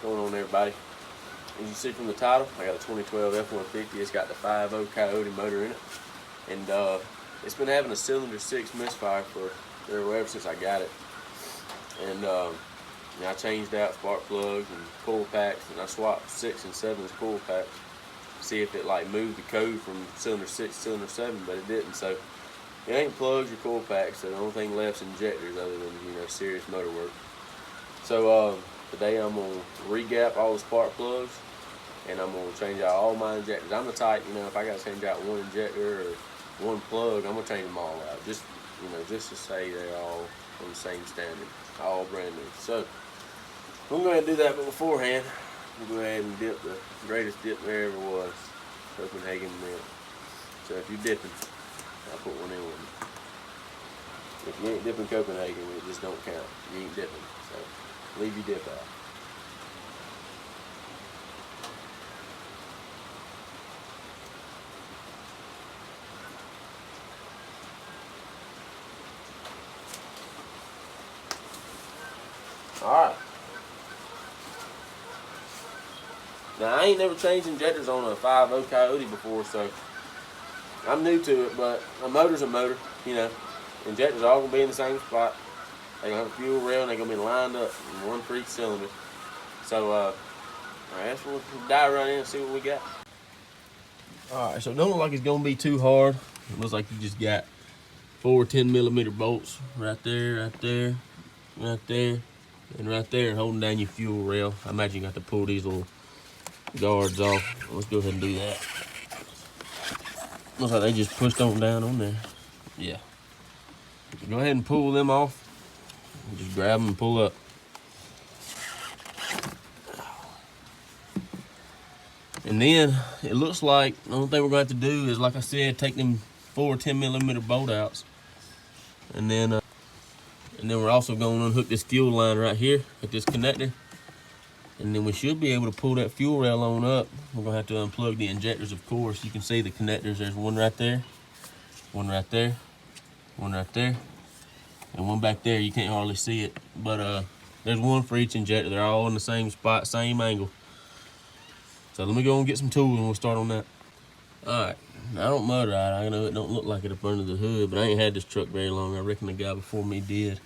What's going on, everybody? As you see from the title, I got a 2012 F-150. It's got the 5.0 Coyote motor in it, and it's been having a cylinder 6 misfire for ever since I got it. And I changed out spark plugs and coil packs, and I swapped 6 and 7's coil packs to see if it like moved the code from cylinder 6 to cylinder 7, but it didn't. So it ain't plugs or coil packs. So the only thing left is injectors, other than serious motor work. So today I'm gonna re-gap all the spark plugs, and I'm gonna change out all my injectors. I'm the type, if I gotta change out one injector or one plug, I'm gonna change them all out. Just to say they're all on the same standard, all brand new. So I'm gonna go ahead and do that, but beforehand, we'll go ahead and dip the greatest dip there ever was, Copenhagen mint. So if you're dipping, I'll put one in with you. If you ain't dipping Copenhagen, it just don't count. You ain't dipping. So leave your dip out. Alright. Now, I ain't never changed injectors on a 5.0 Coyote before, so I'm new to it, but a motor's a motor, Injectors are all going to be in the same spot. They're going to have a fuel rail, and they're going to be lined up in one for each cylinder. So, alright, so we'll dive right in and see what we got. Alright, so it don't look like it's going to be too hard. It looks like you just got 4 10mm bolts right there, right there, right there, and right there, holding down your fuel rail. I imagine you got to pull these little guards off. Let's go ahead and do that. Looks like they just pushed on down on there. Yeah. Go ahead and pull them off. Just grab them and pull up. And then it looks like the only thing we're going to have to do is, like I said, take them 4 10mm bolt outs, and then we're also going to unhook this fuel line right here at this connector, and then we should be able to pull that fuel rail on up. We're going to have to unplug the injectors, of course. You can see the connectors. There's one right there, one right there, one right there, and one back there. You can't hardly see it, but there's one for each injector. They're all in the same spot, same angle. So let me go and get some tools and we'll start on that. Alright, I don't motor right. I know it don't look like it up under the hood, but I ain't had this truck very long. I reckon the guy before me did.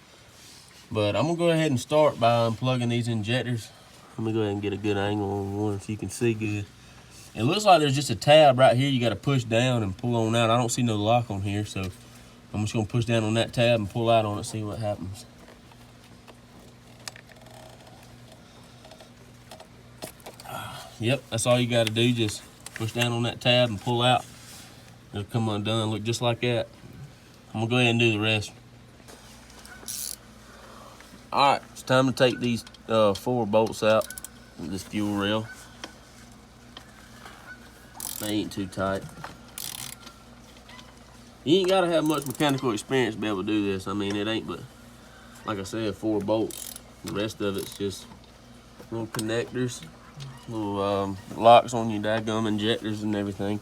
But I'm gonna go ahead and start by unplugging these injectors. Let me go ahead and get a good angle on one so you can see good. It looks like there's just a tab right here you gotta push down and pull on out. I don't see no lock on here, so I'm just gonna push down on that tab and pull out on it, see what happens. Yep, that's all you gotta do. Just push down on that tab and pull out. It'll come undone, look just like that. I'm gonna go ahead and do the rest. All right, it's time to take these 4 bolts out of this fuel rail. They ain't too tight. You ain't gotta have much mechanical experience to be able to do this. I mean, it ain't but, like I said, 4 bolts. The rest of it's just little connectors, little locks on your daggum injectors and everything.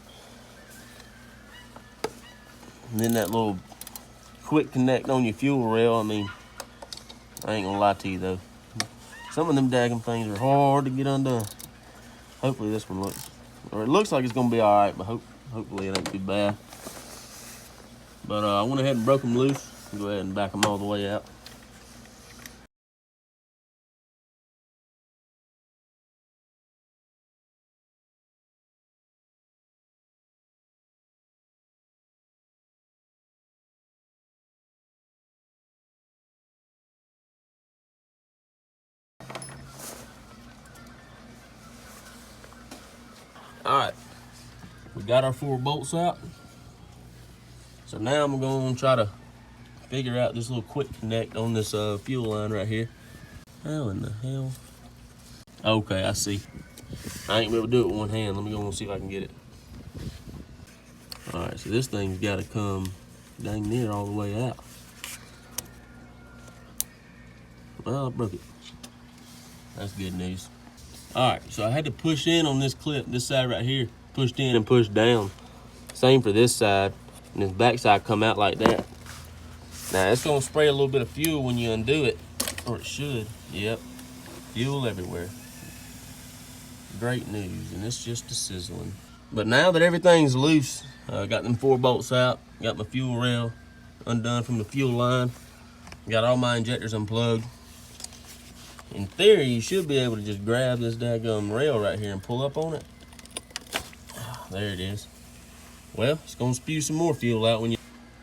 And then that little quick connect on your fuel rail. I mean, I ain't gonna lie to you though, some of them daggum things are hard to get undone. Hopefully this one it looks like it's gonna be all right, but hopefully it ain't too bad. But I went ahead and broke them loose. Go ahead and back them all the way out. All right, we got our 4 bolts out. So now I'm going to try to figure out this little quick connect on this fuel line right here. How in the hell? Okay, I see. I ain't gonna be able to do it with one hand. Let me go and see if I can get it. All right, so this thing's got to come dang near all the way out. Well, I broke it. That's good news. All right, so I had to push in on this clip, this side right here. Pushed in and pushed down. Same for this side. And this back side come out like that. Now, it's gonna spray a little bit of fuel when you undo it, or it should. Yep, fuel everywhere. Great news, and it's just a sizzling. But now that everything's loose, I got them 4 bolts out, got my fuel rail undone from the fuel line, got all my injectors unplugged. In theory, you should be able to just grab this daggum rail right here and pull up on it. There it is. Well, it's gonna spew some more fuel out when you...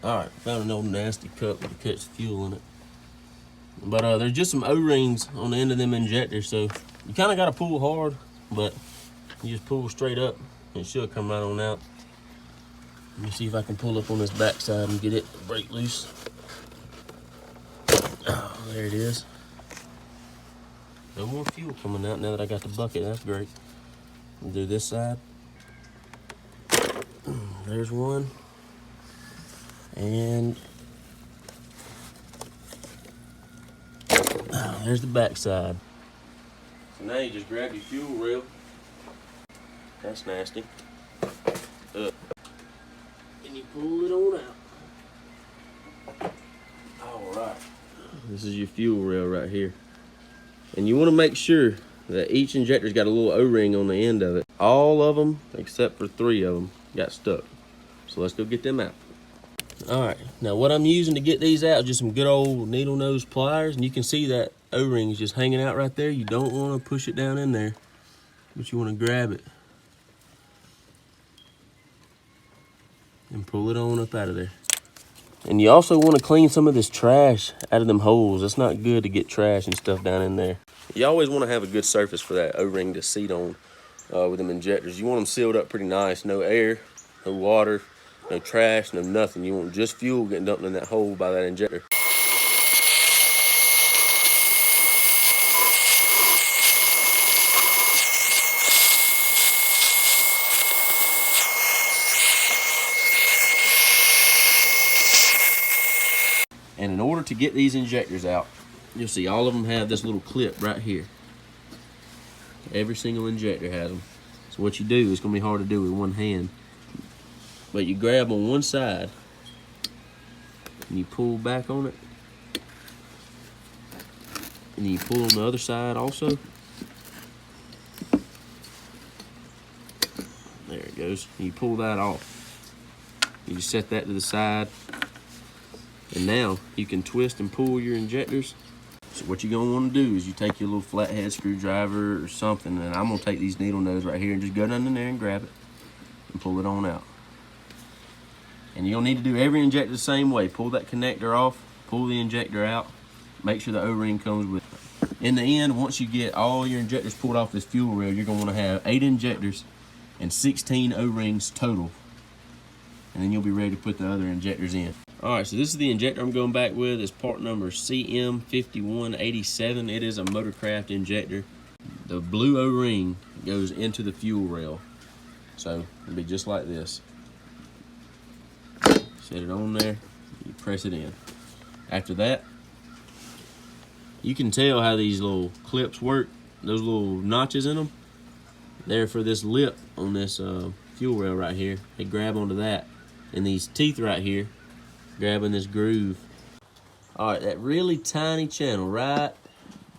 All right, found an old nasty cup to catch fuel in it. But there's just some O-rings on the end of them injectors, so you kind of got to pull hard, but you just pull straight up, and it should come right on out. Let me see if I can pull up on this backside and get it to break loose. Oh, there it is. No more fuel coming out now that I got the bucket. That's great. We'll do this side. There's one. And there's the back side. So now you just grab your fuel rail. That's nasty. And you pull it on out. All right. This is your fuel rail right here. And you want to make sure that each injector's got a little O-ring on the end of it. All of them, except for 3 of them, got stuck. So let's go get them out. All right, now what I'm using to get these out is just some good old needle nose pliers, and you can see that O-ring is just hanging out right there. You don't want to push it down in there, but you want to grab it and pull it on up out of there. And you also want to clean some of this trash out of them holes. It's not good to get trash and stuff down in there. You always want to have a good surface for that O-ring to seat on with them injectors. You want them sealed up pretty nice. No air, no water, no trash, no nothing. You want just fuel getting dumped in that hole by that injector. And in order to get these injectors out, you'll see all of them have this little clip right here. Every single injector has them. So what you do, it's gonna be hard to do with one hand, but you grab on one side and you pull back on it, and you pull on the other side also. There it goes. And you pull that off. You just set that to the side, and now you can twist and pull your injectors. So what you're gonna want to do is you take your little flathead screwdriver or something, and I'm gonna take these needle nose right here and just go down in there and grab it and pull it on out. And you'll need to do every injector the same way. Pull that connector off, pull the injector out, make sure the O-ring comes with it. In the end, once you get all your injectors pulled off this fuel rail, you're gonna want to have 8 injectors and 16 O-rings total. And then you'll be ready to put the other injectors in. All right, so this is the injector I'm going back with. It's part number CM5187. It is a Motorcraft injector. The blue O-ring goes into the fuel rail. So it'll be just like this. Set it on there, you press it in. After that, you can tell how these little clips work. Those little notches in them, they're for this lip on this fuel rail right here. They grab onto that. And these teeth right here, grabbing this groove. All right, that really tiny channel right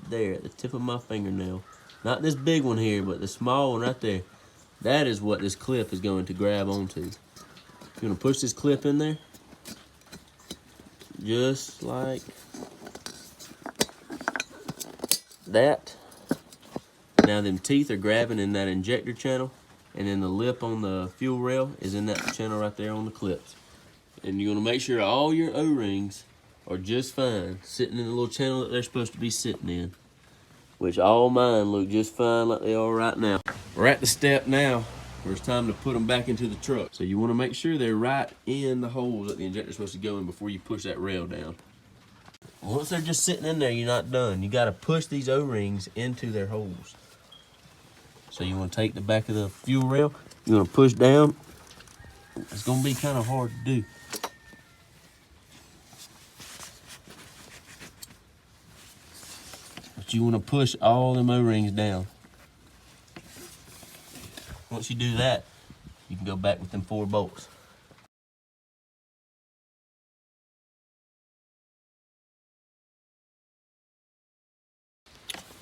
there at the tip of my fingernail. Not this big one here, but the small one right there. That is what this clip is going to grab onto. You're gonna push this clip in there, just like that. Now them teeth are grabbing in that injector channel, and then the lip on the fuel rail is in that channel right there on the clips. And you're gonna make sure all your O-rings are just fine, sitting in the little channel that they're supposed to be sitting in, which all mine look just fine like they are right now. We're at the step now where it's time to put them back into the truck. So you want to make sure they're right in the holes that the injector's supposed to go in before you push that rail down. Once they're just sitting in there, you're not done. You got to push these O-rings into their holes. So you want to take the back of the fuel rail, you're going to push down. It's going to be kind of hard to do. But you want to push all them O-rings down. Once you do that, you can go back with them 4 bolts.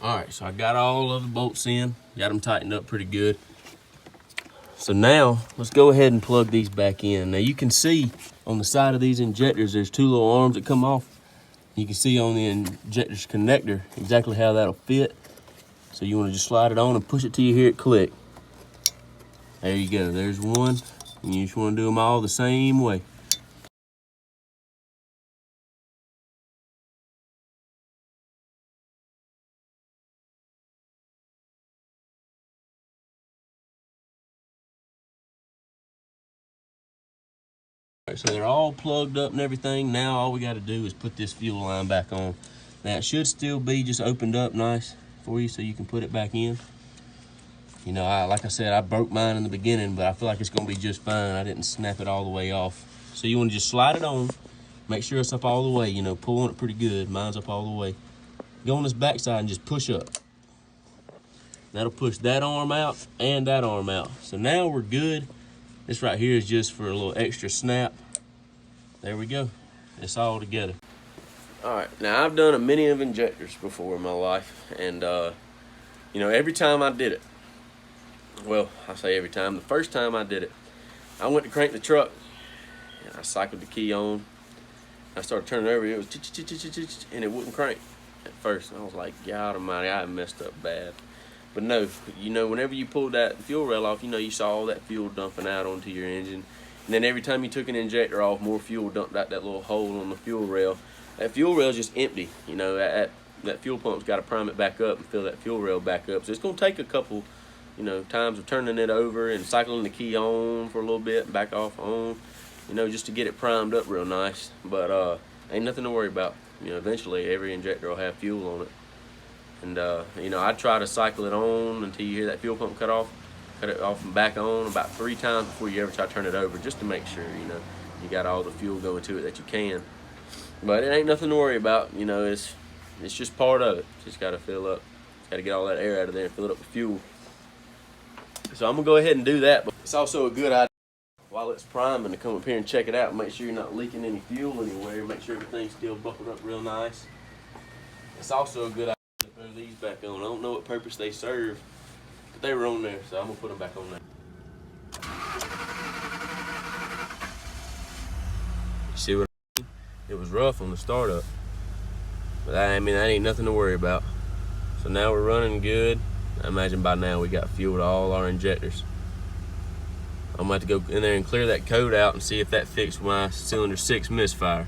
Alright, so I got all of the bolts in, got them tightened up pretty good. So now, let's go ahead and plug these back in. Now you can see on the side of these injectors, there's two little arms that come off. You can see on the injector's connector exactly how that'll fit. So you want to just slide it on and push it till you hear it click. There you go, there's one. And you just want to do them all the same way. So they're all plugged up and everything. Now all we got to do is put this fuel line back on. Now it should still be just opened up nice for you so you can put it back in. You know, like I said, I broke mine in the beginning, but I feel like it's gonna be just fine. I didn't snap it all the way off. So you wanna just slide it on, make sure it's up all the way, you know, pull on it pretty good. Mine's up all the way. Go on this backside and just push up. That'll push that arm out and that arm out. So now we're good. This right here is just for a little extra snap. There we go. It's all together. All right, now I've done a many of injectors before in my life, and you know, every time I did it, well, I say every time, the first time I did it, I went to crank the truck, and I cycled the key on. I started turning over, it was and it wouldn't crank at first. And I was like, God almighty, I messed up bad. But no, you know, whenever you pulled that fuel rail off, you know, you saw all that fuel dumping out onto your engine. And then every time you took an injector off, more fuel dumped out that little hole on the fuel rail. That fuel rail is just empty. You know, that fuel pump's got to prime it back up and fill that fuel rail back up. So it's going to take a couple, you know, times of turning it over and cycling the key on for a little bit and back off on, you know, just to get it primed up real nice. But ain't nothing to worry about. You know, eventually every injector will have fuel on it. And, you know, I try to cycle it on until you hear that fuel pump cut it off and back on about 3 times before you ever try to turn it over, just to make sure, you know, you got all the fuel going to it that you can. But it ain't nothing to worry about. You know, it's just part of it. Just got to fill up. Got to get all that air out of there and fill it up with fuel. So I'm going to go ahead and do that. But it's also a good idea while it's priming to come up here and check it out. Make sure you're not leaking any fuel anywhere. Make sure everything's still buckled up real nice. It's also a good idea to throw these back on. I don't know what purpose they serve, but they were on there, so I'm going to put them back on there. You see what I mean? It was rough on the startup, but I mean, that ain't nothing to worry about. So now we're running good. I imagine by now we got fuel to all our injectors. I'm going to have to go in there and clear that code out and see if that fixed my cylinder 6 misfire.